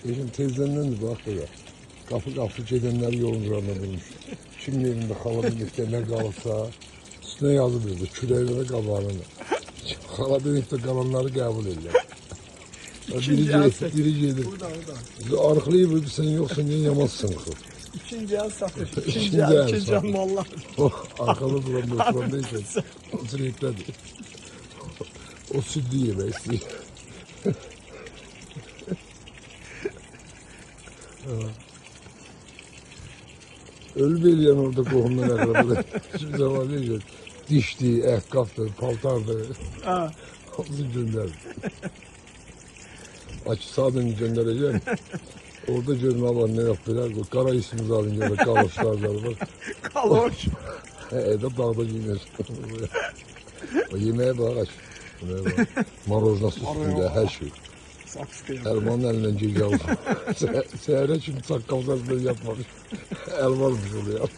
Eşim teyzenden de bak ya. Kapı kapı gedenler yolun üzerine bulmuş. Şimdi elinde hala birlikte ne kalırsa üstüne yazılıyordu. Küreğine kabağına. Hala birlikte kalanları kabul ediyor. Biri gelir. Burada. Arkalıyı böyle sen yoksa niye yamazsın kız? İkinci el satış. İkinci el İkinci el mallar. Arkalı duran dostlarındayken o sürekledi. O sütlü yemek istiyor. Ölü belirleyen orada kohumdan akrabada. Şimdi zaman diyor ki dişti, ehkaftı, paltardı. Hepsini gönderdi. Aç sağdan göndereceğim. Orada görün Allah ne yaptılar. Bu kara ismimizi alınca da kaloşlarlar var. Kaloş. Evde dağda giyinir. O yemeğe bak aç. Marozna üstünde her şey. Elmanın elinden cüce aldı. Seyre şimdi sakkallarını yapmamış. El varmış oluyor.